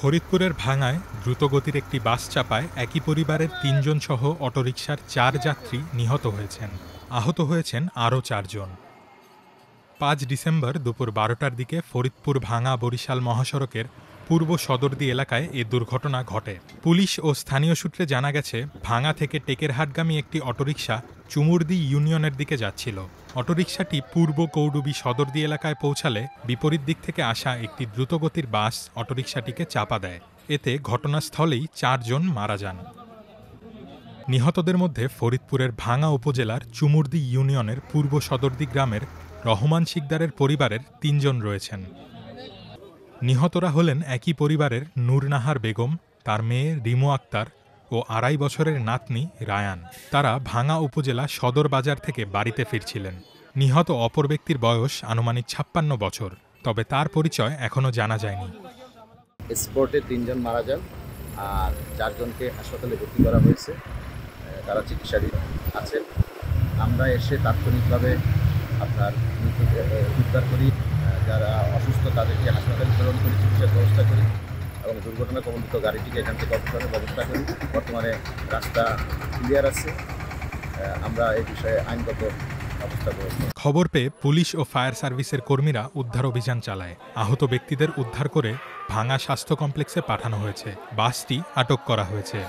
ফরিদপুরের ভাঙায় দ্রুতগতির একটি বাস চাপায় একই পরিবারের ৩ জন সহ অটোরিকশার ৪ যাত্রী নিহত হয়েছেন। আহত হয়েছেন আরও ৪ জন। ৫ ডিসেম্বর দুপুর ১২টার দিকে ফরিদপুর ভাঙা বরিশাল মহাসড়কের পূর্ব সদরদি এলাকায় এ দুর্ঘটনা ঘটে। পুলিশ ও স্থানীয় সূত্রে জানা গেছে, ভাঙা থেকে টেকেরহাটগামী একটি অটোরিকশা চুমুরদি ইউনিয়নের দিকে যাচ্ছিল। অটোরিকশাটি পূর্ব কৌডুবি সদরদি এলাকায় পৌঁছালে বিপরীত দিক থেকে আসা একটি দ্রুতগতির বাস অটোরিকশাটিকে চাপা দেয়। এতে ঘটনাস্থলেই ৪ জন মারা যান। নিহতদের মধ্যে ফরিদপুরের ভাঙা উপজেলার চুমুরদি ইউনিয়নের পূর্ব সদরদি গ্রামের রহমান শিকদারের পরিবারের ৩ জন রয়েছেন। নিহতরা হলেন একই পরিবারের নূরনাহার বেগম, তার মেয়ে রিমু আক্তার ও ২.৫ বছরের নাতনি রায়ান। তারা ভাঙা উপজেলা সদর বাজার থেকে বাড়িতে ফিরছিলেন। নিহত অপর ব্যক্তির বয়স আনুমানিক ৫৬ বছর, তবে তার পরিচয় এখনও জানা যায়নি। স্পটে ৩ জন মারা যান আর ৪ জনকে হাসপাতালে ভর্তি করা হয়েছে, তারা চিকিৎসাধীন আছেন। আমরা এসে তাৎক্ষণিকভাবে আপনার উদ্ধার করি, যারা অসুস্থ তাদেরকে হাসপাতালে প্রেরণ করি, চিকিৎসার ব্যবস্থা করি এবং দুর্ঘটনা কবলিত গাড়িটিকে এখান থেকে অপসারণের ব্যবস্থা করি। বর্তমানে রাস্তা ক্লিয়ার আছে, আমরা এই বিষয়ে আইনগত ব্যবস্থা করব। খবর পেয়ে পুলিশ ও ফায়ার সার্ভিসের কর্মীরা উদ্ধার অভিযান চালায়। আহত ব্যক্তিদের উদ্ধার করে ভাঙা স্বাস্থ্য কমপ্লেক্সে পাঠানো হয়েছে। বাসটি আটক করা হয়েছে।